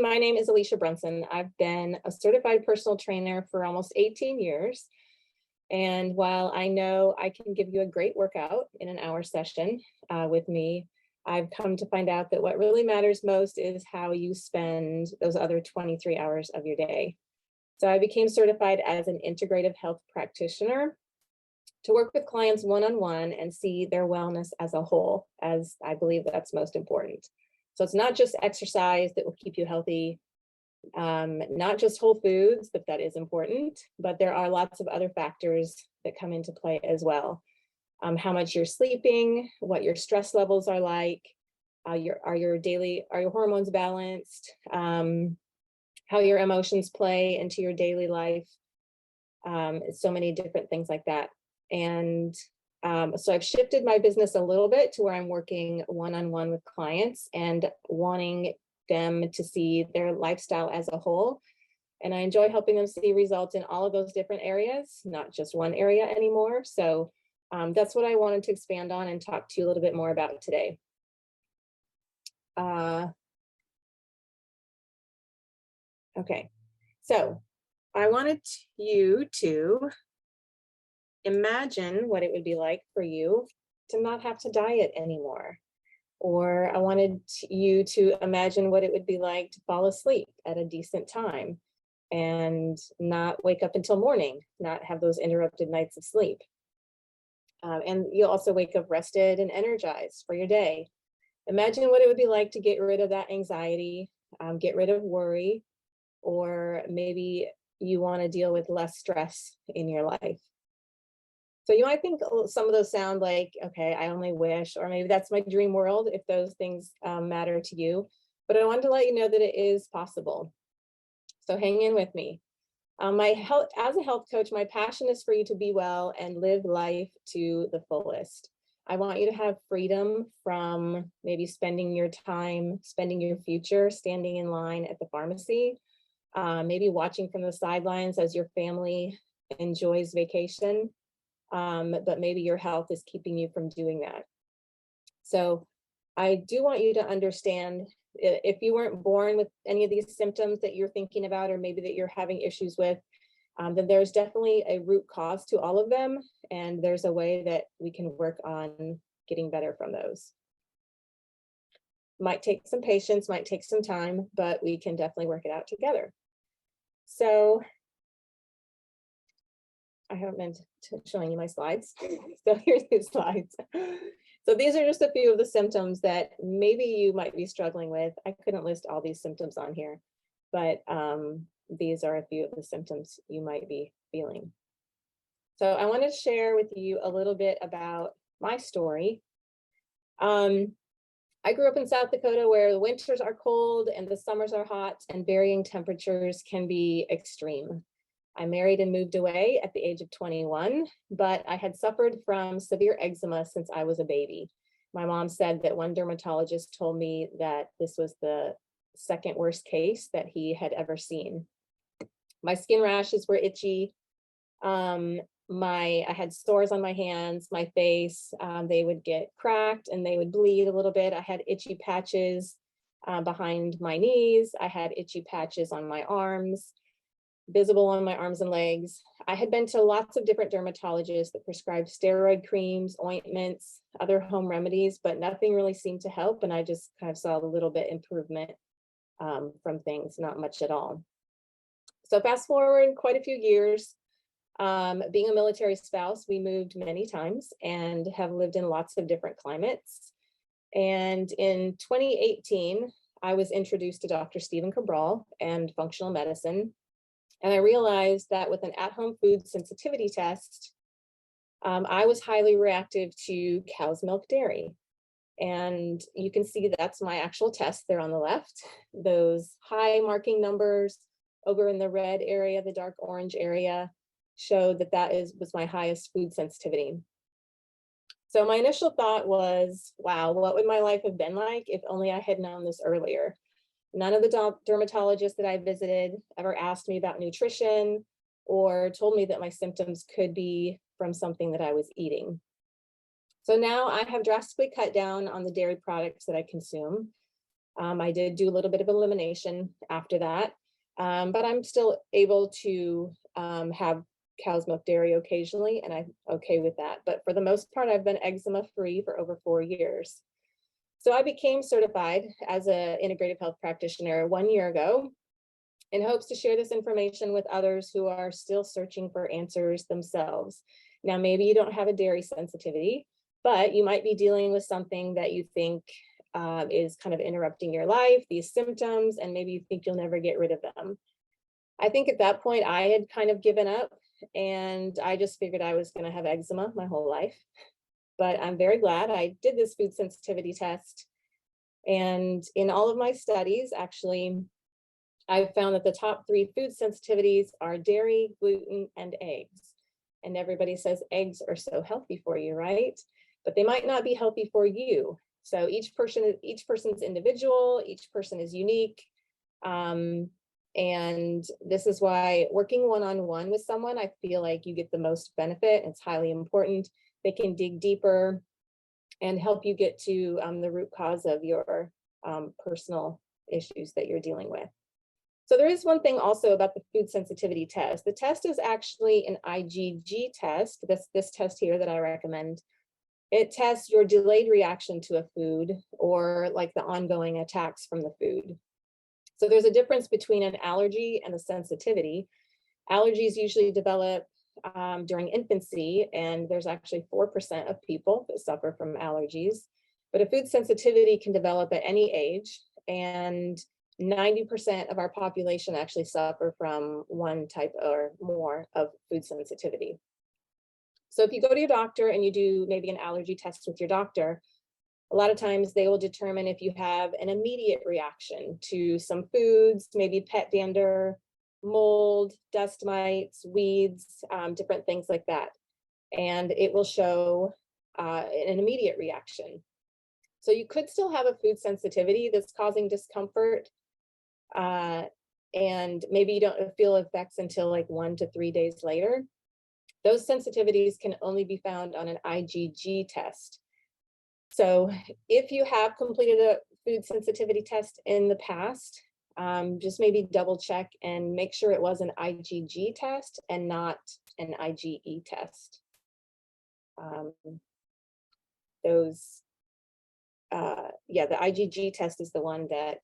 my name is Alicia Brunson. I've been a certified personal trainer for almost 18 years. And while I know I can give you a great workout in an hour session with me, I've come to find out that what really matters most is how you spend those other 23 hours of your day. So I became certified as an integrative health practitioner to work with clients one-on-one and see their wellness as a whole, as I believe that's most important. So it's not just exercise that will keep you healthy, not just whole foods, but that is important, but there are lots of other factors that come into play as well. How much you're sleeping, what your stress levels are like, are your hormones balanced, how your emotions play into your daily life, so many different things like that. And so I've shifted my business a little bit to where I'm working one-on-one with clients and wanting them to see their lifestyle as a whole. And I enjoy helping them see results in all of those different areas, not just one area anymore. So that's what I wanted to expand on and talk to you a little bit more about today. Okay, so I wanted you to imagine what it would be like for you to not have to diet anymore. Or I wanted you to imagine what it would be like to fall asleep at a decent time and not wake up until morning, not have those interrupted nights of sleep. And you'll also wake up rested and energized for your day. Imagine what it would be like to get rid of that anxiety, get rid of worry, or maybe you want to deal with less stress in your life. So you might think some of those sound like, okay, I only wish, or maybe that's my dream world if those things matter to you. But I wanted to let you know that it is possible. So hang in with me. As a health coach, my passion is for you to be well and live life to the fullest. I want you to have freedom from maybe spending your time, spending your future, standing in line at the pharmacy, maybe watching from the sidelines as your family enjoys vacation. But maybe your health is keeping you from doing that. So I do want you to understand, if you weren't born with any of these symptoms that you're thinking about, or maybe that you're having issues with, then there's definitely a root cause to all of them. And there's a way that we can work on getting better from those. Might take some patience, might take some time, but we can definitely work it out together. So I haven't been showing you my slides. So here's the slides. So these are just a few of the symptoms that maybe you might be struggling with. I couldn't list all these symptoms on here, but these are a few of the symptoms you might be feeling. So I want to share with you a little bit about my story. I grew up in South Dakota, where the winters are cold and the summers are hot, and varying temperatures can be extreme. I married and moved away at the age of 21, but I had suffered from severe eczema since I was a baby. My mom said that one dermatologist told me that this was the second worst case that he had ever seen. My skin rashes were itchy. I had sores on my hands, my face. They would get cracked and they would bleed a little bit. I had itchy patches behind my knees. I had itchy patches on my arms, visible on my arms and legs. I had been to lots of different dermatologists that prescribed steroid creams, ointments, other home remedies, but nothing really seemed to help. And I just kind of saw a little bit improvement from things, not much at all. So fast forward quite a few years, being a military spouse, we moved many times and have lived in lots of different climates. And in 2018, I was introduced to Dr. Stephen Cabral and functional medicine. And I realized that with an at-home food sensitivity test, I was highly reactive to cow's milk dairy. And you can see that's my actual test there on the left. Those high marking numbers over in the red area, the dark orange area, showed that was my highest food sensitivity. So my initial thought was, wow, what would my life have been like if only I had known this earlier? None of the dermatologists that I visited ever asked me about nutrition or told me that my symptoms could be from something that I was eating. So now I have drastically cut down on the dairy products that I consume. I did do a little bit of elimination after that, but I'm still able to have cow's milk dairy occasionally, and I'm okay with that. But for the most part, I've been eczema free for over 4 years. So I became certified as an integrative health practitioner 1 year ago in hopes to share this information with others who are still searching for answers themselves. Now, maybe you don't have a dairy sensitivity, but you might be dealing with something that you think is kind of interrupting your life, these symptoms, and maybe you think you'll never get rid of them. I think at that point I had kind of given up, and I just figured I was going to have eczema my whole life. But I'm very glad I did this food sensitivity test. And in all of my studies, actually, I've found that the top 3 food sensitivities are dairy, gluten, and eggs. And everybody says eggs are so healthy for you, right? But they might not be healthy for you. So each person's individual, each person is unique. And this is why working one-on-one with someone, I feel like you get the most benefit. It's highly important. They can dig deeper and help you get to the root cause of your personal issues that you're dealing with. So there is one thing also about the food sensitivity test. The test is actually an IgG test, this test here that I recommend. It tests your delayed reaction to a food or like the ongoing attacks from the food. So there's a difference between an allergy and a sensitivity. Allergies usually develop during infancy, and there's actually 4% of people that suffer from allergies. But a food sensitivity can develop at any age, and 90% of our population actually suffer from one type or more of food sensitivity. So if you go to your doctor and you do maybe an allergy test with your doctor, a lot of times they will determine if you have an immediate reaction to some foods, maybe pet dander, mold, dust mites, weeds, different things like that. And it will show an immediate reaction. So you could still have a food sensitivity that's causing discomfort, and maybe you don't feel effects until like 1 to 3 days later. Those sensitivities can only be found on an IgG test. So if you have completed a food sensitivity test in the past, just maybe double check and make sure it was an IgG test and not an IgE test. The IgG test is the one that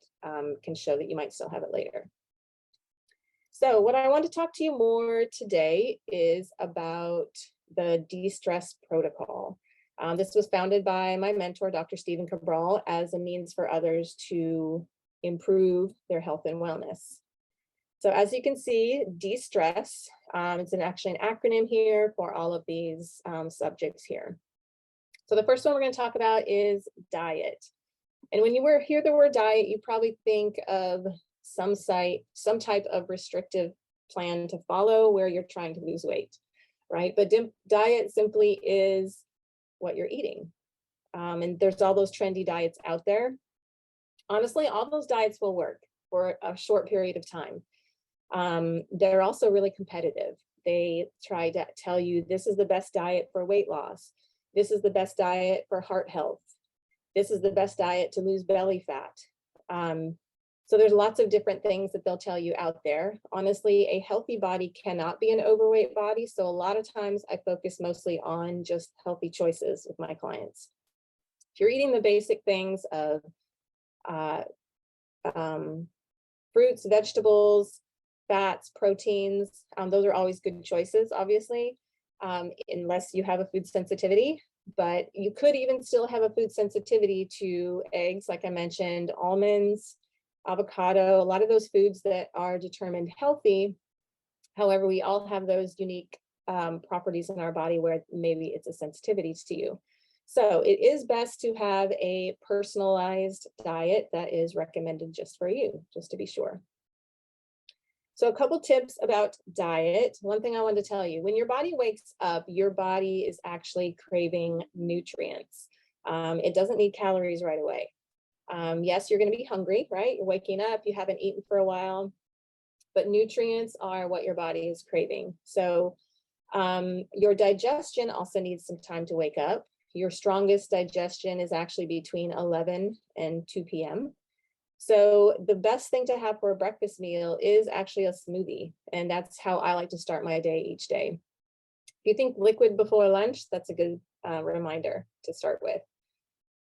can show that you might still have it later. So what I want to talk to you more today is about the DeStress Protocol. This was founded by my mentor, Dr. Stephen Cabral, as a means for others to improve their health and wellness. So as you can see, DeStress, it's actually an acronym here for all of these subjects here. So the first one we're going to talk about is diet. And when you hear the word diet, you probably think of some type of restrictive plan to follow where you're trying to lose weight, right? But diet simply is what you're eating. And there's all those trendy diets out there. Honestly, all those diets will work for a short period of time. They're also really competitive. They try to tell you this is the best diet for weight loss. This is the best diet for heart health. This is the best diet to lose belly fat. So there's lots of different things that they'll tell you out there. Honestly, a healthy body cannot be an overweight body. So a lot of times I focus mostly on just healthy choices with my clients. If you're eating the basic things of fruits, vegetables, fats, proteins, those are always good choices, obviously, unless you have a food sensitivity. But you could even still have a food sensitivity to eggs, like I mentioned, almonds, avocado, a lot of those foods that are determined healthy. However, we all have those unique properties in our body where maybe it's a sensitivity to you. So it is best to have a personalized diet that is recommended just for you, just to be sure. So a couple tips about diet. One thing I wanted to tell you, when your body wakes up, your body is actually craving nutrients. It doesn't need calories right away. Yes, you're going to be hungry, right? You're waking up, you haven't eaten for a while, but nutrients are what your body is craving. So your digestion also needs some time to wake up. Your strongest digestion is actually between 11 and 2 p.m. So the best thing to have for a breakfast meal is actually a smoothie. And that's how I like to start my day each day. If you think liquid before lunch, that's a good reminder to start with.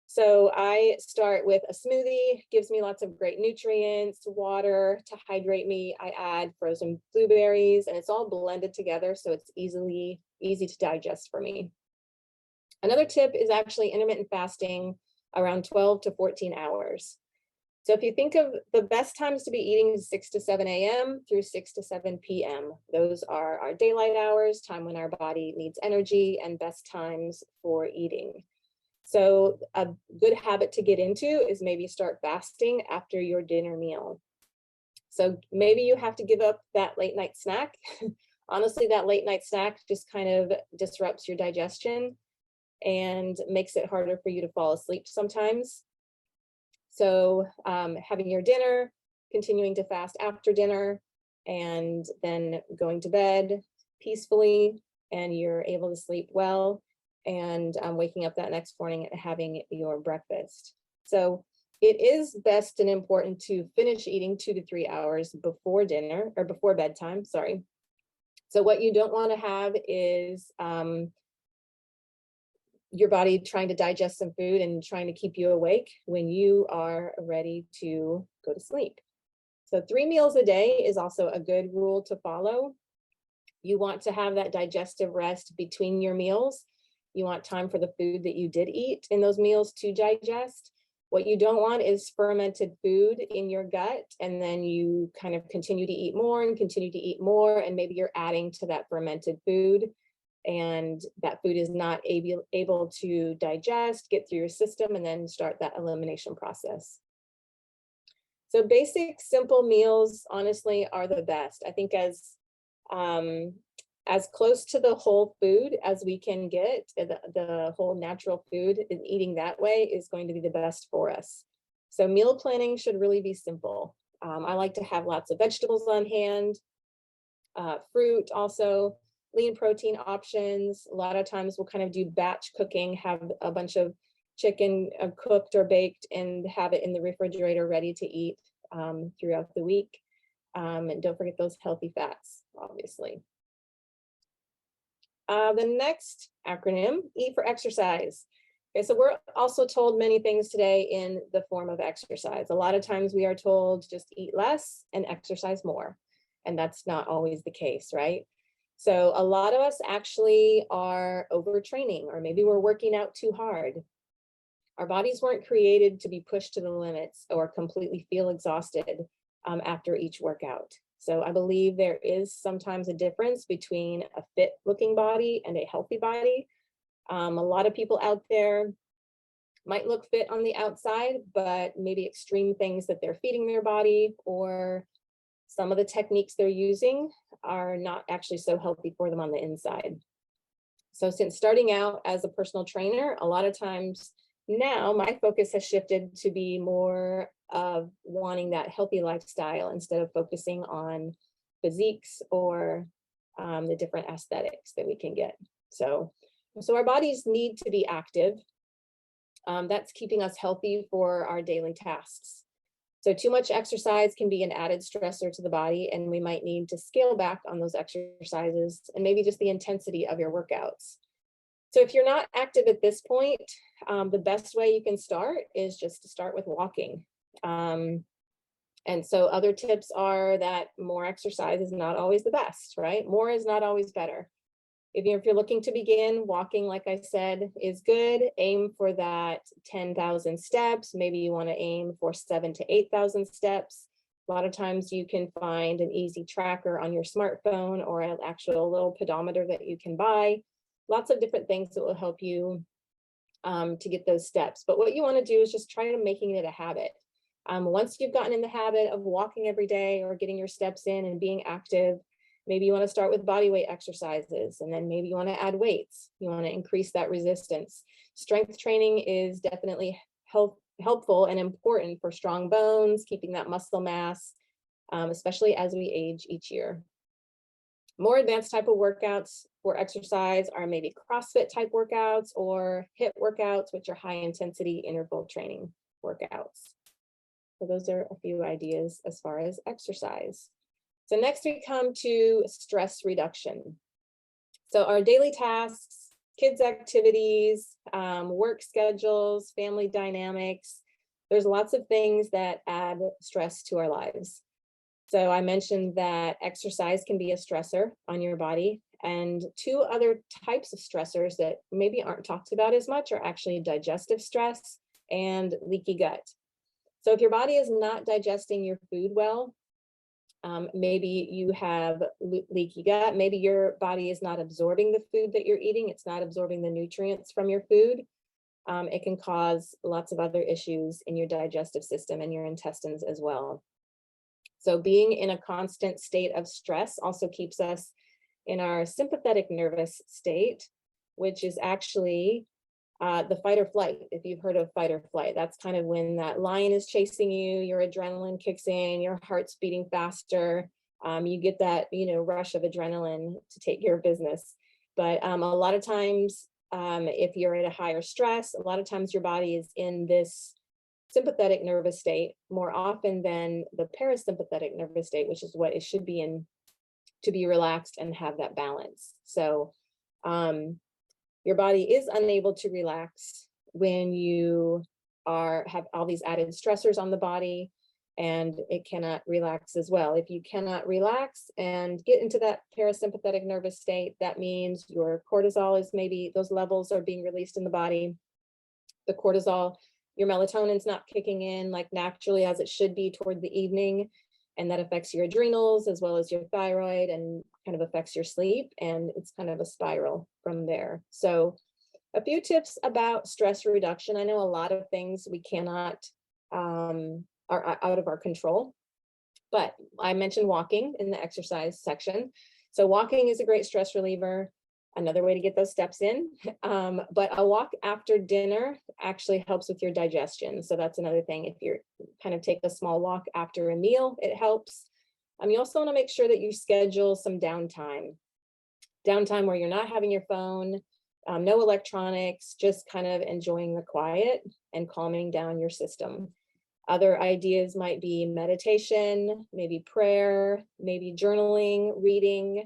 So I start with a smoothie, gives me lots of great nutrients, water to hydrate me. I add frozen blueberries, and it's all blended together, so it's easy to digest for me. Another tip is actually intermittent fasting around 12 to 14 hours. So if you think of the best times to be eating 6 to 7 a.m. through 6 to 7 p.m., those are our daylight hours, time when our body needs energy, and best times for eating. So a good habit to get into is maybe start fasting after your dinner meal. So maybe you have to give up that late night snack. Honestly, that late night snack just kind of disrupts your digestion and makes it harder for you to fall asleep sometimes. So having your dinner, continuing to fast after dinner, and then going to bed peacefully, and you're able to sleep well, and waking up that next morning and having your breakfast. So it is best and important to finish eating 2 to 3 hours before dinner, or before bedtime, sorry. So what you don't want to have is your body trying to digest some food and trying to keep you awake when you are ready to go to sleep. So 3 meals a day is also a good rule to follow. You want to have that digestive rest between your meals. You want time for the food that you did eat in those meals to digest. What you don't want is fermented food in your gut, and then you kind of continue to eat more and continue to eat more, and maybe you're adding to that fermented food, and that food is not able to digest, get through your system, and then start that elimination process. So basic, simple meals, honestly, are the best. I think as close to the whole food as we can get, the whole natural food, and eating that way is going to be the best for us. So meal planning should really be simple. I like to have lots of vegetables on hand, fruit also, lean protein options. A lot of times we'll kind of do batch cooking, have a bunch of chicken cooked or baked, and have it in the refrigerator ready to eat throughout the week. And don't forget those healthy fats, obviously. The next acronym, E for exercise. Okay, so we're also told many things today in the form of exercise. A lot of times we are told just eat less and exercise more, and that's not always the case, right? So a lot of us actually are overtraining, or maybe we're working out too hard. Our bodies weren't created to be pushed to the limits or completely feel exhausted after each workout. So I believe there is sometimes a difference between a fit looking body and a healthy body. A lot of people out there might look fit on the outside, but maybe extreme things that they're feeding their body, or some of the techniques they're using are not actually so healthy for them on the inside. So since starting out as a personal trainer, a lot of times now my focus has shifted to be more of wanting that healthy lifestyle instead of focusing on physiques or the different aesthetics that we can get. So our bodies need to be active. That's keeping us healthy for our daily tasks. So too much exercise can be an added stressor to the body, and we might need to scale back on those exercises and maybe just the intensity of your workouts. So if you're not active at this point, the best way you can start is just to start with walking. And so other tips are that more exercise is not always the best, right? More is not always better. If you're looking to begin, walking, like I said, is good. Aim for that 10,000 steps. Maybe you want to aim for 7,000 to 8,000 steps. A lot of times you can find an easy tracker on your smartphone, or an actual little pedometer that you can buy. Lots of different things that will help you to get those steps. But what you want to do is just try to making it a habit. Once you've gotten in the habit of walking every day or getting your steps in and being active, maybe you want to start with body weight exercises, and then maybe you want to add weights. You want to increase that resistance. Strength training is definitely helpful and important for strong bones, keeping that muscle mass, especially as we age each year. More advanced type of workouts for exercise are maybe CrossFit type workouts or HIIT workouts, which are high intensity interval training workouts. So those are a few ideas as far as exercise. So next we come to stress reduction. So our daily tasks, kids' activities, work schedules, family dynamics, there's lots of things that add stress to our lives. So I mentioned that exercise can be a stressor on your body, and two other types of stressors that maybe aren't talked about as much are actually digestive stress and leaky gut. So if your body is not digesting your food well, maybe you have leaky gut, maybe your body is not absorbing the food that you're eating, it's not absorbing the nutrients from your food. It can cause lots of other issues in your digestive system and your intestines as well. So being in a constant state of stress also keeps us in our sympathetic nervous state, which is actually the fight or flight. If you've heard of fight or flight, that's kind of when that lion is chasing you, your adrenaline kicks in, your heart's beating faster. You get that, rush of adrenaline to take care of business. But a lot of times, if you're at a higher stress, a lot of times your body is in this sympathetic nervous state more often than the parasympathetic nervous state, which is what it should be in to be relaxed and have that balance. So your body is unable to relax when you have all these added stressors on the body, and it cannot relax as well. If you cannot relax and get into that parasympathetic nervous state, that means your cortisol is maybe, those levels are being released in the body. The cortisol, your melatonin's not kicking in like naturally as it should be toward the evening, and that affects your adrenals as well as your thyroid and kind of affects your sleep, and it's kind of a spiral from there. So a few tips about stress reduction. I know a lot of things we cannot, are out of our control, but I mentioned walking in the exercise section. So walking is a great stress reliever, another way to get those steps in. But a walk after dinner actually helps with your digestion. So that's another thing. If you're kind of take a small walk after a meal, it helps. You also want to make sure that you schedule some downtime where you're not having your phone, no electronics, just kind of enjoying the quiet and calming down your system. Other ideas might be meditation, maybe prayer, maybe journaling, reading,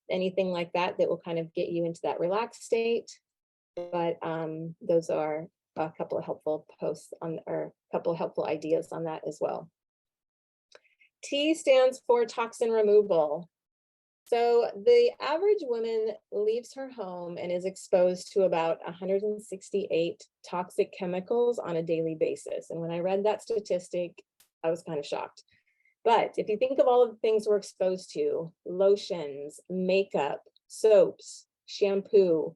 anything like that that will kind of get you into that relaxed state. But those are a couple of helpful posts or a couple of helpful ideas on that as well. T stands for toxin removal. So the average woman leaves her home and is exposed to about 168 toxic chemicals on a daily basis. And when I read that statistic, I was kind of shocked. But if you think of all of the things we're exposed to, lotions, makeup, soaps, shampoo,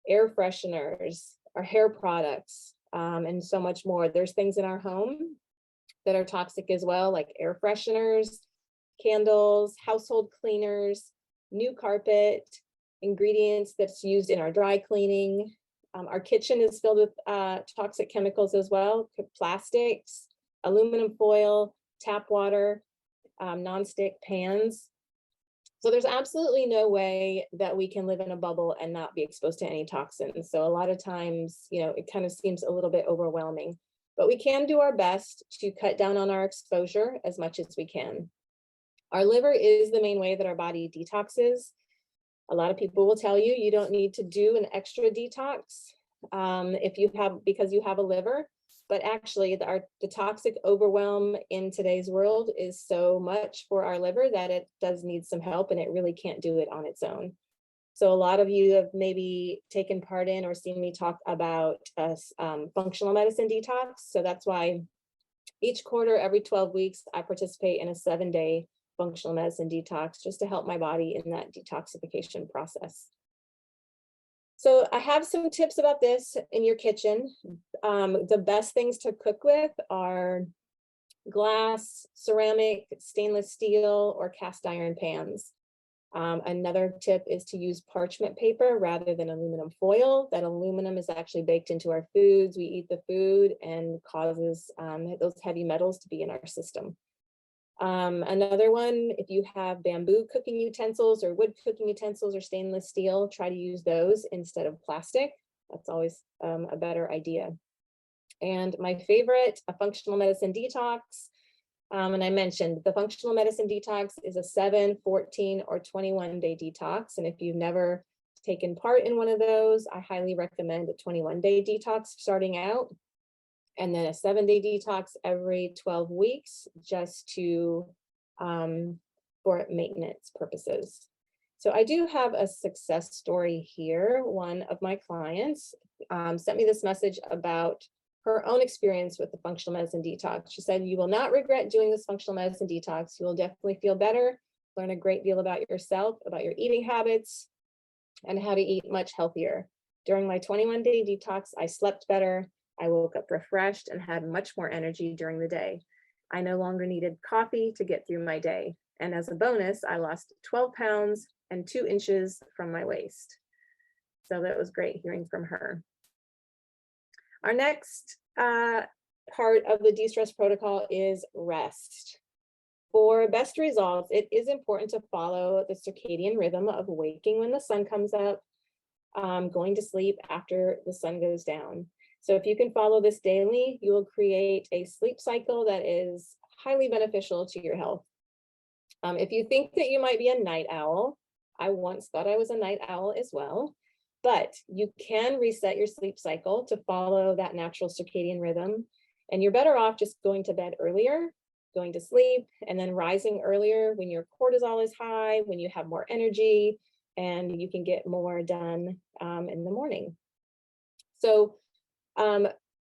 air fresheners, our hair products, and so much more, there's things in our home that are toxic as well, like air fresheners, candles, household cleaners, new carpet, ingredients that's used in our dry cleaning. Our kitchen is filled with toxic chemicals as well, plastics, aluminum foil, tap water, nonstick pans. So there's absolutely no way that we can live in a bubble and not be exposed to any toxins. So a lot of times, it kind of seems a little bit overwhelming, but we can do our best to cut down on our exposure as much as we can. Our liver is the main way that our body detoxes. A lot of people will tell you you don't need to do an extra detox because you have a liver, but actually the toxic overwhelm in today's world is so much for our liver that it does need some help, and it really can't do it on its own. So a lot of you have maybe taken part in or seen me talk about a functional medicine detox. So that's why each quarter, every 12 weeks, I participate in a 7-day functional medicine detox just to help my body in that detoxification process. So I have some tips about this in your kitchen. The best things to cook with are glass, ceramic, stainless steel, or cast iron pans. Another tip is to use parchment paper rather than aluminum foil. That aluminum is actually baked into our foods. We eat the food and causes those heavy metals to be in our system. Another one, if you have bamboo cooking utensils or wood cooking utensils or stainless steel, try to use those instead of plastic. That's always a better idea. And my favorite, a functional medicine detox. And I mentioned the functional medicine detox is a 7, 14, or 21-day detox. And if you've never taken part in one of those, I highly recommend a 21-day detox starting out, and then a 7-day detox every 12 weeks just to for maintenance purposes. So I do have a success story here. One of my clients sent me this message about her own experience with the functional medicine detox. She said, "You will not regret doing this functional medicine detox. You will definitely feel better, learn a great deal about yourself, about your eating habits, and how to eat much healthier. During my 21-day detox, I slept better. I woke up refreshed and had much more energy during the day. I no longer needed coffee to get through my day. And as a bonus, I lost 12 pounds and 2 inches from my waist." So that was great hearing from her. Our next part of the DeStress protocol is rest. For best results, it is important to follow the circadian rhythm of waking when the sun comes up, going to sleep after the sun goes down. So if you can follow this daily, you will create a sleep cycle that is highly beneficial to your health. If you think that you might be a night owl, I once thought I was a night owl as well, but you can reset your sleep cycle to follow that natural circadian rhythm. And you're better off just going to bed earlier, going to sleep, and then rising earlier when your cortisol is high, when you have more energy, and you can get more done in the morning. So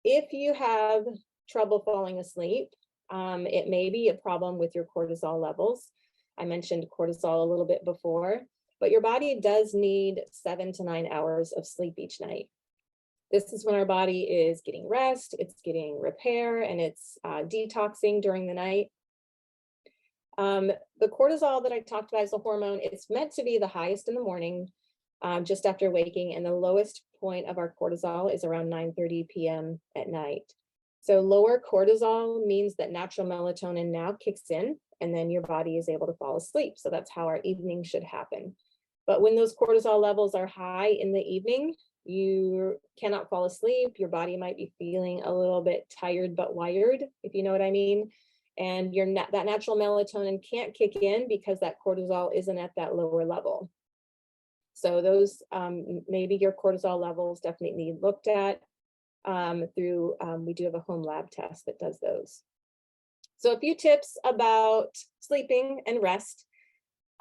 if you have trouble falling asleep, it may be a problem with your cortisol levels. I mentioned cortisol a little bit before, but your body does need 7 to 9 hours of sleep each night. This is when our body is getting rest, it's getting repair, and it's detoxing during the night. The cortisol that I talked about is a hormone. It's meant to be the highest in the morning, just after waking, and the lowest point of our cortisol is around 9:30 p.m. at night. So lower cortisol means that natural melatonin now kicks in, and then your body is able to fall asleep. So that's how our evening should happen. But when those cortisol levels are high in the evening, you cannot fall asleep. Your body might be feeling a little bit tired but wired, if you know what I mean. And that natural melatonin can't kick in because that cortisol isn't at that lower level. So those, maybe your cortisol levels definitely need looked at through, we do have a home lab test that does those. So a few tips about sleeping and rest.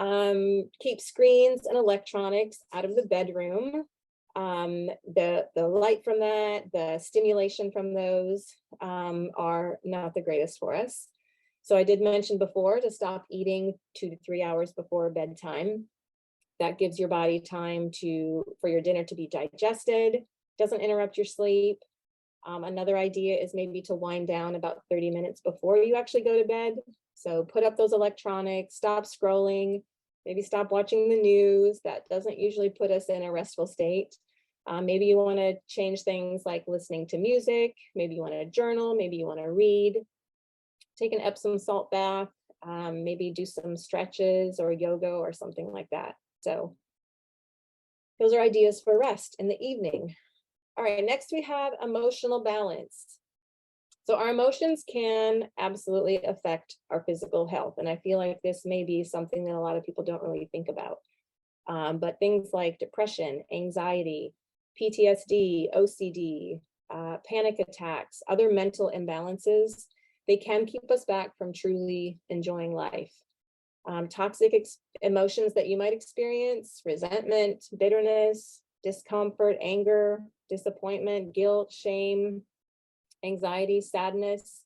Keep screens and electronics out of the bedroom. The light from that, the stimulation from those are not the greatest for us. So I did mention before to stop eating 2 to 3 hours before bedtime. That gives your body time for your dinner to be digested, doesn't interrupt your sleep. Another idea is maybe to wind down about 30 minutes before you actually go to bed. So put up those electronics, stop scrolling, maybe stop watching the news. That doesn't usually put us in a restful state. Maybe you want to change things like listening to music. Maybe you want to journal. Maybe you want to read. Take an Epsom salt bath. Maybe do some stretches or yoga or something like that. So those are ideas for rest in the evening. All right, next we have emotional balance. So our emotions can absolutely affect our physical health. And I feel like this may be something that a lot of people don't really think about. But things like depression, anxiety, PTSD, OCD, panic attacks, other mental imbalances, they can keep us back from truly enjoying life. Toxic emotions that you might experience, resentment, bitterness, discomfort, anger, disappointment, guilt, shame, anxiety, sadness.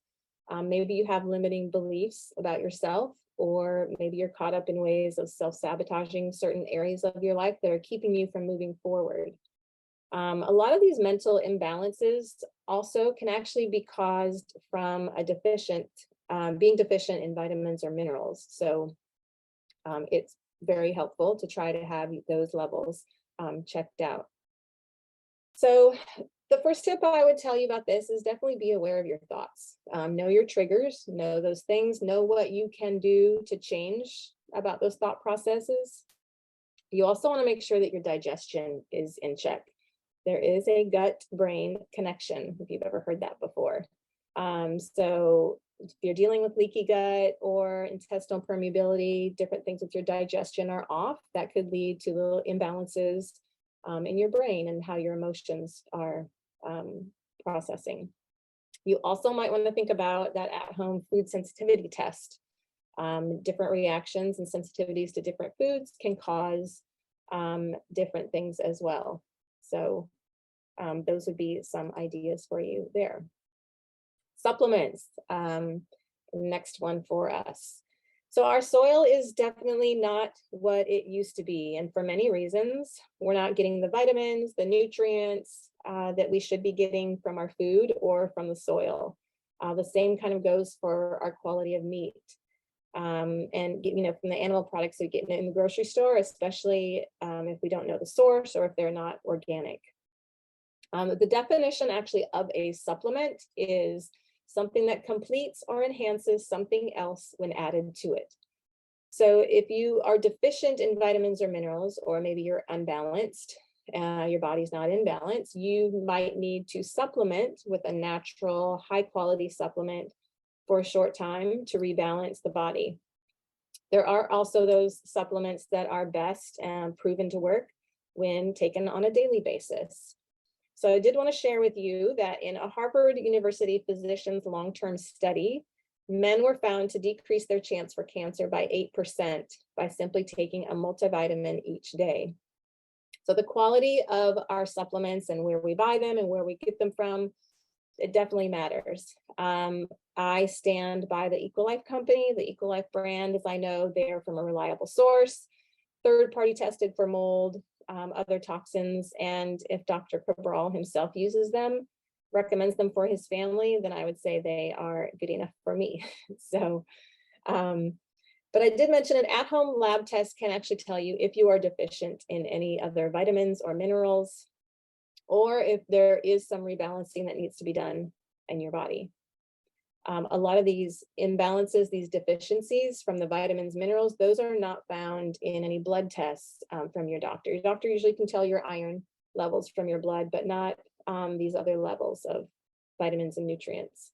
Maybe you have limiting beliefs about yourself, or maybe you're caught up in ways of self-sabotaging certain areas of your life that are keeping you from moving forward. A lot of these mental imbalances also can actually be caused from being deficient in vitamins or minerals. So it's very helpful to try to have those levels checked out. So the first tip I would tell you about this is definitely be aware of your thoughts. Know your triggers, know those things, know what you can do to change about those thought processes. You also want to make sure that your digestion is in check. There is a gut-brain connection, if you've ever heard that before. So if you're dealing with leaky gut or intestinal permeability, different things with your digestion are off, that could lead to little imbalances in your brain and how your emotions are processing. You also might want to think about that at-home food sensitivity test. Different reactions and sensitivities to different foods can cause different things as well. So those would be some ideas for you there. Supplements, next one for us. So our soil is definitely not what it used to be. And for many reasons, we're not getting the vitamins, the nutrients that we should be getting from our food or from the soil. The same kind of goes for our quality of meat. And from the animal products we get in the grocery store, especially if we don't know the source or if they're not organic. The definition actually of a supplement is something that completes or enhances something else when added to it. So if you are deficient in vitamins or minerals, or maybe you're unbalanced, your body's not in balance, you might need to supplement with a natural, high quality supplement for a short time to rebalance the body. There are also those supplements that are best and proven to work when taken on a daily basis. So I did want to share with you that in a Harvard University physician's long-term study, men were found to decrease their chance for cancer by 8% by simply taking a multivitamin each day. So the quality of our supplements and where we buy them and where we get them from, it definitely matters. I stand by the Equilife company, the Equilife brand, as I know they're from a reliable source, third-party tested for mold, other toxins, and if Dr. Cabral himself uses them, recommends them for his family, then I would say they are good enough for me. So, but I did mention an at-home lab test can actually tell you if you are deficient in any other vitamins or minerals, or if there is some rebalancing that needs to be done in your body. A lot of these imbalances, these deficiencies from the vitamins, minerals, those are not found in any blood tests from your doctor. Your doctor usually can tell your iron levels from your blood, but not these other levels of vitamins and nutrients.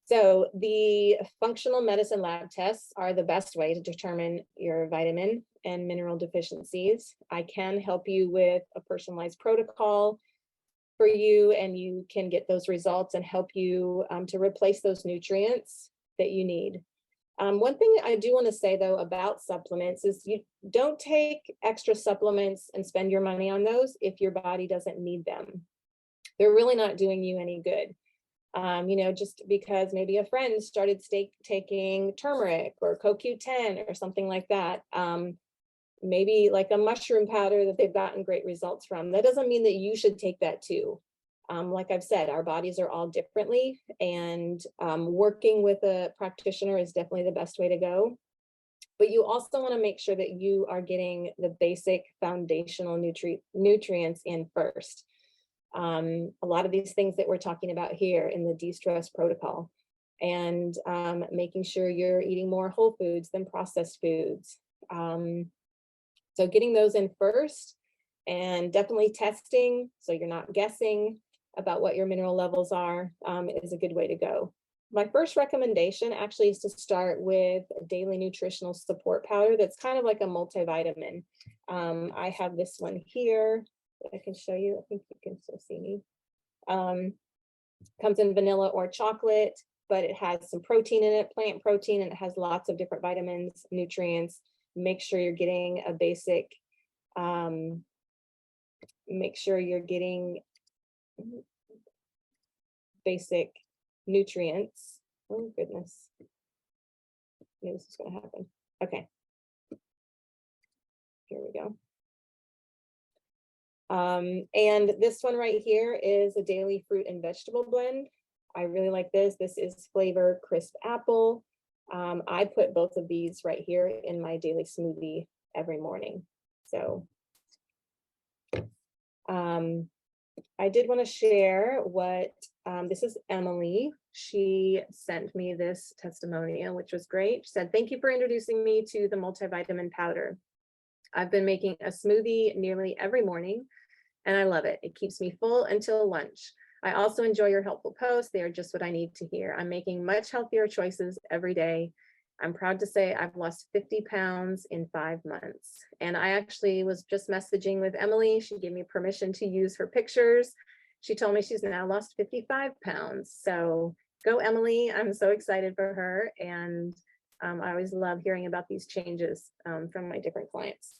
So the functional medicine lab tests are the best way to determine your vitamin and mineral deficiencies. I can help you with a personalized protocol for you, and you can get those results and help you to replace those nutrients that you need. One thing I do want to say though about supplements is you don't take extra supplements and spend your money on those if your body doesn't need them. They're really not doing you any good. Just because maybe a friend started taking turmeric or CoQ10 or something like that, maybe like a mushroom powder that they've gotten great results from. That doesn't mean that you should take that too. Like I've said, our bodies are all differently, and working with a practitioner is definitely the best way to go. But you also want to make sure that you are getting the basic foundational nutrients in first. A lot of these things that we're talking about here in the DeStress Protocol, and making sure you're eating more whole foods than processed foods. So getting those in first, and definitely testing so you're not guessing about what your mineral levels are is a good way to go. My first recommendation actually is to start with a daily nutritional support powder that's kind of like a multivitamin. I have this one here that I can show you. I think you can still see me. Comes in vanilla or chocolate, but it has some protein in it, plant protein, and it has lots of different vitamins, nutrients. Make sure you're getting a basic, make sure you're getting basic nutrients. Oh goodness, maybe this is going to happen. Okay, here we go. And this one right here is a daily fruit and vegetable blend. I really like this. This is flavor crisp apple. I put both of these right here in my daily smoothie every morning. So I did want to share what, this is Emily. She sent me this testimonial, which was great. She said, "Thank you for introducing me to the multivitamin powder. I've been making a smoothie nearly every morning and I love it. It keeps me full until lunch. I also enjoy your helpful posts. They are just what I need to hear. I'm making much healthier choices every day. I'm proud to say I've lost 50 pounds in 5 months. And I actually was just messaging with Emily. She gave me permission to use her pictures. She told me she's now lost 55 pounds. So go, Emily. I'm so excited for her. And I always love hearing about these changes from my different clients.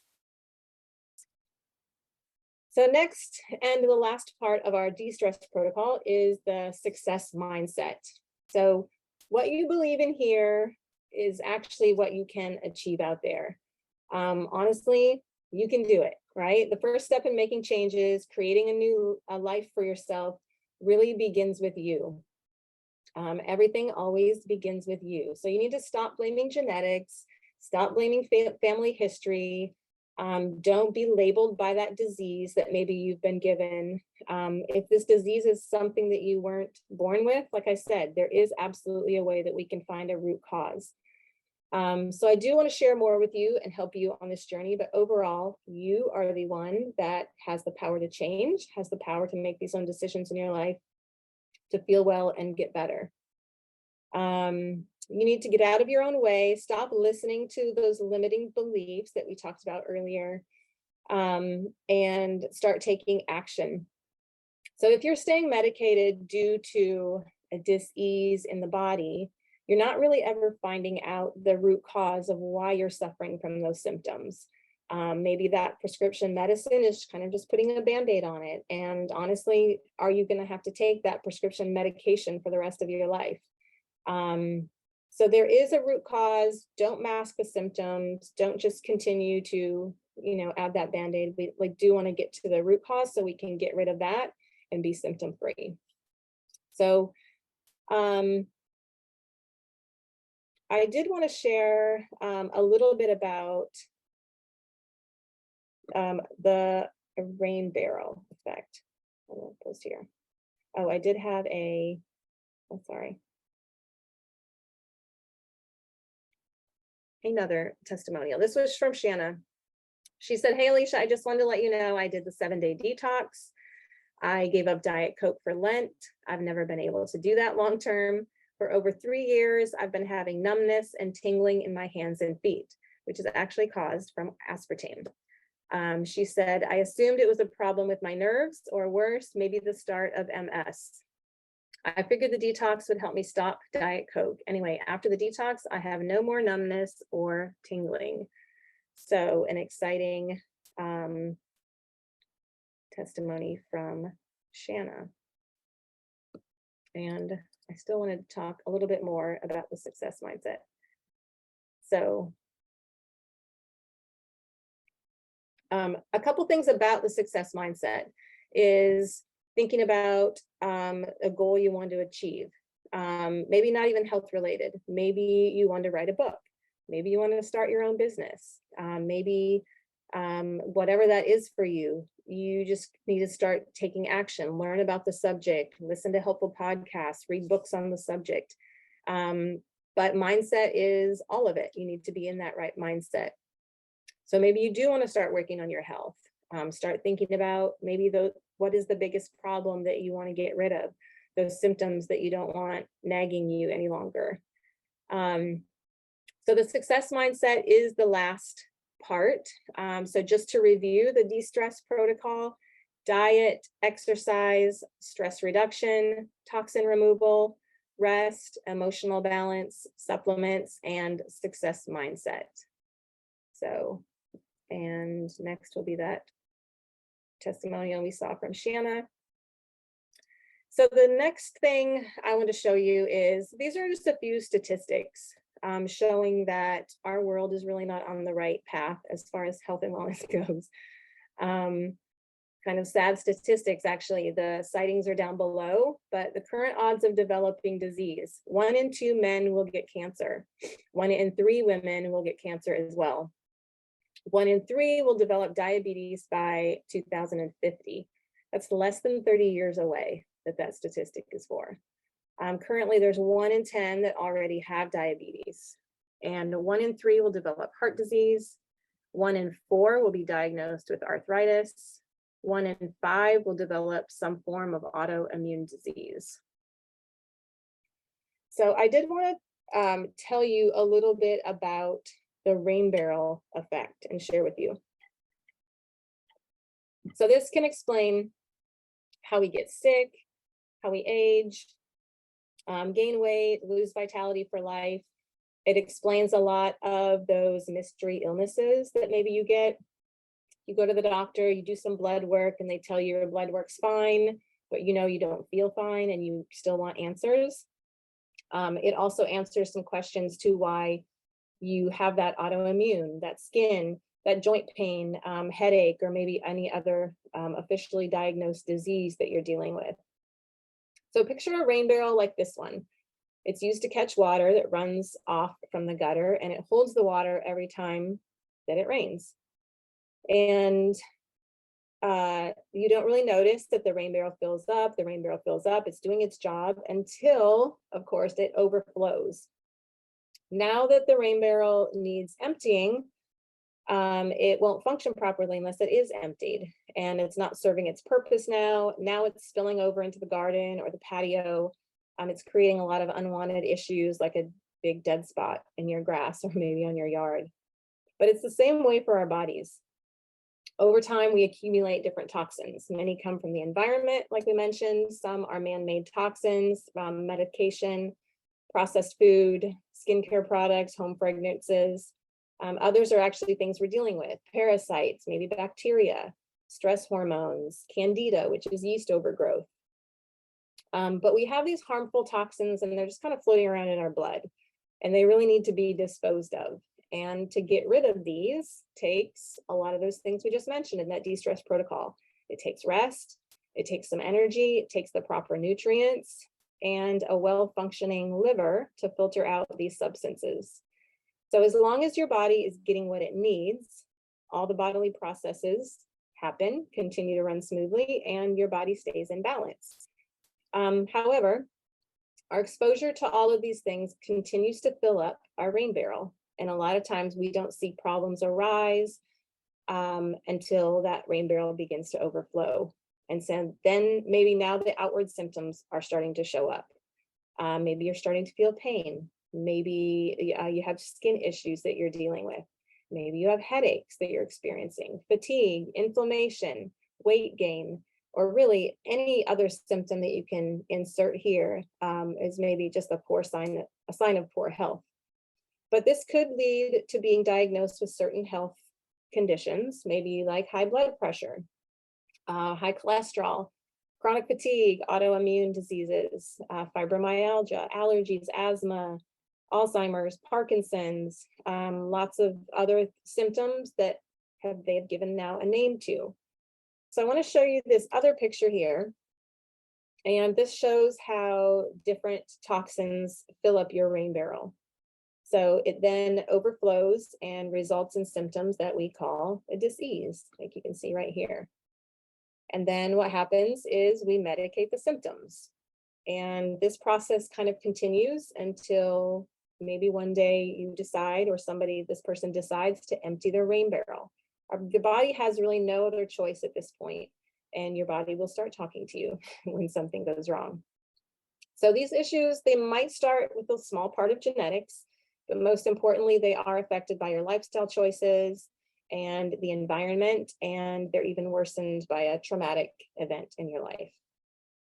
So next, and the last part of our DeStress protocol is the success mindset. So what you believe in here is actually what you can achieve out there. Honestly, you can do it, right? The first step in making changes, creating a new life for yourself, really begins with you. Everything always begins with you. So you need to stop blaming genetics, stop blaming family history. Don't be labeled by that disease that maybe you've been given. If this disease is something that you weren't born with, like I said, there is absolutely a way that we can find a root cause. So I do want to share more with you and help you on this journey, but overall, you are the one that has the power to change, has the power to make these own decisions in your life, to feel well and get better. You need to get out of your own way, stop listening to those limiting beliefs that we talked about earlier, and start taking action. So if you're staying medicated due to a dis-ease in the body, you're not really ever finding out the root cause of why you're suffering from those symptoms. Maybe that prescription medicine is kind of just putting a Band-Aid on it. And honestly, are you going to have to take that prescription medication for the rest of your life? So there is a root cause. Don't mask the symptoms. Don't just continue to, add that Band-Aid. We do want to get to the root cause so we can get rid of that and be symptom free. So I did want to share a little bit about the rain barrel effect. I'm going to post here. Oh, I did have another testimonial. This was from Shanna. She said, "Hey, Alicia, I just wanted to let you know I did the 7-day detox. I gave up Diet Coke for Lent. I've never been able to do that long term. For over 3 years, I've been having numbness and tingling in my hands and feet, which is actually caused from aspartame." She said, "I assumed it was a problem with my nerves, or worse, maybe the start of MS. I figured the detox would help me stop Diet Coke. Anyway, after the detox, I have no more numbness or tingling." So an exciting testimony from Shanna. And I still wanted to talk a little bit more about the success mindset. So a couple things about the success mindset is thinking about a goal you want to achieve. Maybe not even health related. Maybe you want to write a book. Maybe you want to start your own business. Maybe whatever that is for you, you just need to start taking action, learn about the subject, listen to helpful podcasts, read books on the subject. But mindset is all of it. You need to be in that right mindset. So maybe you do want to start working on your health. Start thinking about maybe what is the biggest problem that you want to get rid of, those symptoms that you don't want nagging you any longer. So the success mindset is the last part. So just to review the DeStress protocol: diet, exercise, stress reduction, toxin removal, rest, emotional balance, supplements, and success mindset. So, and next will be that testimonial we saw from Shanna. So the next thing I want to show you is, these are just a few statistics showing that our world is really not on the right path as far as health and wellness goes. Kind of sad statistics, actually. The sightings are down below, but the current odds of developing disease: 1 in 2 men will get cancer. 1 in 3 women will get cancer as well. 1 in 3 will develop diabetes by 2050. That's less than 30 years away that statistic is for. Currently, there's 1 in 10 that already have diabetes, and 1 in 3 will develop heart disease. 1 in 4 will be diagnosed with arthritis. 1 in 5 will develop some form of autoimmune disease. So I did want to tell you a little bit about the rain barrel effect and share with you. So this can explain how we get sick, how we age, gain weight, lose vitality for life. It explains a lot of those mystery illnesses that maybe you get. You go to the doctor, you do some blood work, and they tell you your blood work's fine, but you know you don't feel fine and you still want answers. It also answers some questions to why you have that autoimmune, that skin, that joint pain, headache, or maybe any other officially diagnosed disease that you're dealing with. So picture a rain barrel like this one. It's used to catch water that runs off from the gutter, and it holds the water every time that it rains. And you don't really notice that the rain barrel fills up, it's doing its job until, of course, it overflows. Now that the rain barrel needs emptying, it won't function properly unless it is emptied, and it's not serving its purpose now. Now it's spilling over into the garden or the patio. It's creating a lot of unwanted issues like a big dead spot in your grass or maybe on your yard. But it's the same way for our bodies. Over time, we accumulate different toxins. Many come from the environment, like we mentioned. Some are man-made toxins, medication, processed food, skincare products, home fragrances. Others are actually things we're dealing with: parasites, maybe bacteria, stress hormones, candida, which is yeast overgrowth. But we have these harmful toxins, and they're just kind of floating around in our blood, and they really need to be disposed of. And to get rid of these takes a lot of those things we just mentioned in that DeStress protocol. It takes rest, it takes some energy, it takes the proper nutrients, and a well-functioning liver to filter out these substances. So as long as your body is getting what it needs, all the bodily processes happen, continue to run smoothly, and your body stays in balance. However, our exposure to all of these things continues to fill up our rain barrel. And a lot of times we don't see problems arise until that rain barrel begins to overflow. And so then maybe now the outward symptoms are starting to show up. Maybe you're starting to feel pain. Maybe you have skin issues that you're dealing with. Maybe you have headaches that you're experiencing, fatigue, inflammation, weight gain, or really any other symptom that you can insert here is maybe just a sign of poor health. But this could lead to being diagnosed with certain health conditions, maybe like high blood pressure, high cholesterol, chronic fatigue, autoimmune diseases, fibromyalgia, allergies, asthma, Alzheimer's, Parkinson's, lots of other symptoms that they've given now a name to. So I want to show you this other picture here. And this shows how different toxins fill up your rain barrel. So it then overflows and results in symptoms that we call a disease, like you can see right here. And then what happens is we medicate the symptoms. And this process kind of continues until maybe one day you decide, or this person decides to empty their rain barrel. The body has really no other choice at this point, and your body will start talking to you when something goes wrong. So these issues, they might start with a small part of genetics, but most importantly, they are affected by your lifestyle choices and the environment, and they're even worsened by a traumatic event in your life.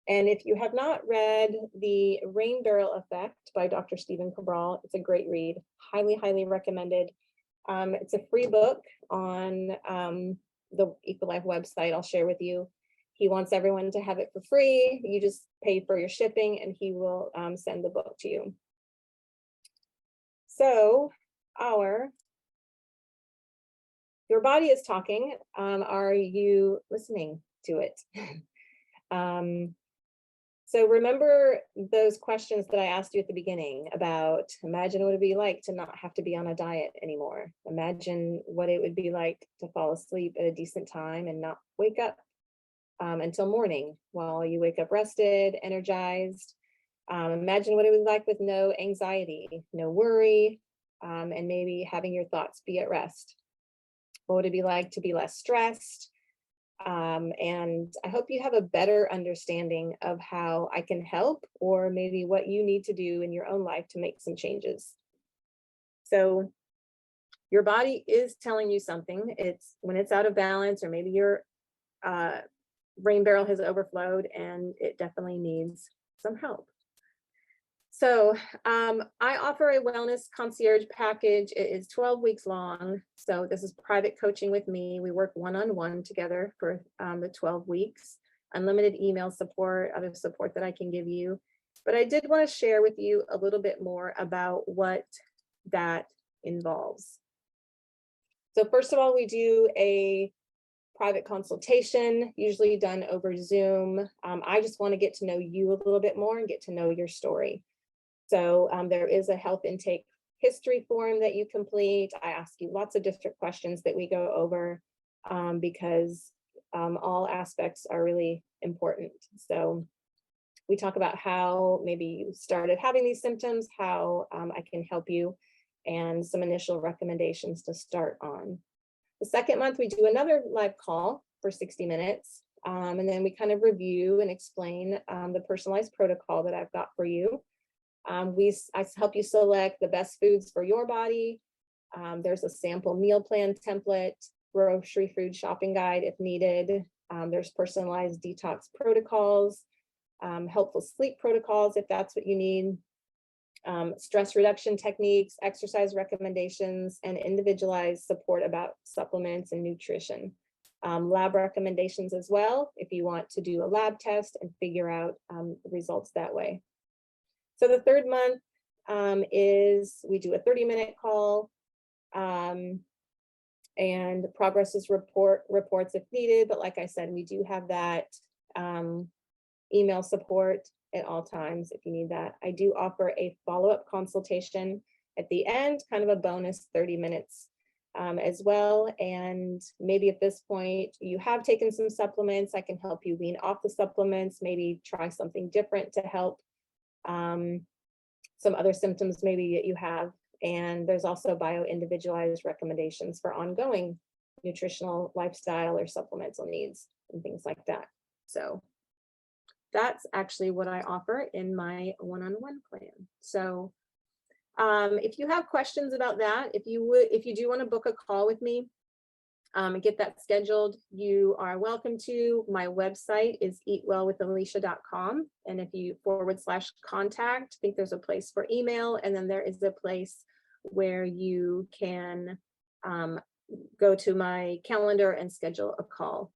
And if you have not read The Rain Barrel Effect by Dr. Stephen Cabral, it's a great read, highly, highly recommended. It's a free book on the EcoLife website I'll share with you. He wants everyone to have it for free. You just pay for your shipping and he will send the book to you. So your body is talking. Are you listening to it? So remember those questions that I asked you at the beginning about, imagine what it would be like to not have to be on a diet anymore. Imagine what it would be like to fall asleep at a decent time and not wake up until morning, while you wake up rested, energized. Imagine what it was like with no anxiety, no worry, and maybe having your thoughts be at rest. What would it be like to be less stressed, And I hope you have a better understanding of how I can help, or maybe what you need to do in your own life to make some changes. So your body is telling you something. It's when it's out of balance, or maybe your brain barrel has overflowed and it definitely needs some help. So I offer a wellness concierge package. It is 12 weeks long. So this is private coaching with me. We work one-on-one together for the 12 weeks, unlimited email support, other support that I can give you. But I did want to share with you a little bit more about what that involves. So first of all, we do a private consultation, usually done over Zoom. I just want to get to know you a little bit more and get to know your story. So there is a health intake history form that you complete. I ask you lots of different questions that we go over because all aspects are really important. So we talk about how maybe you started having these symptoms, how I can help you, and some initial recommendations to start on. The second month, we do another live call for 60 minutes. And then we kind of review and explain the personalized protocol that I've got for you. I help you select the best foods for your body. There's a sample meal plan template, grocery food shopping guide if needed. There's personalized detox protocols, helpful sleep protocols if that's what you need, stress reduction techniques, exercise recommendations, and individualized support about supplements and nutrition. Lab recommendations as well, if you want to do a lab test and figure out the results that way. So the third month is we do a 30-minute call and progress reports if needed. But like I said, we do have that email support at all times if you need that. I do offer a follow-up consultation at the end, kind of a bonus 30 minutes as well. And maybe at this point you have taken some supplements, I can help you wean off the supplements, maybe try something different to help some other symptoms maybe that you have. And there's also bio-individualized recommendations for ongoing nutritional, lifestyle, or supplemental needs and things like that. So that's actually what I offer in my one-on-one plan. So if you have questions about that, if you do want to book a call with me and get that scheduled, you are welcome to. My website is eatwellwithalicia.com. And if you /contact, I think there's a place for email, and then there is a place where you can go to my calendar and schedule a call.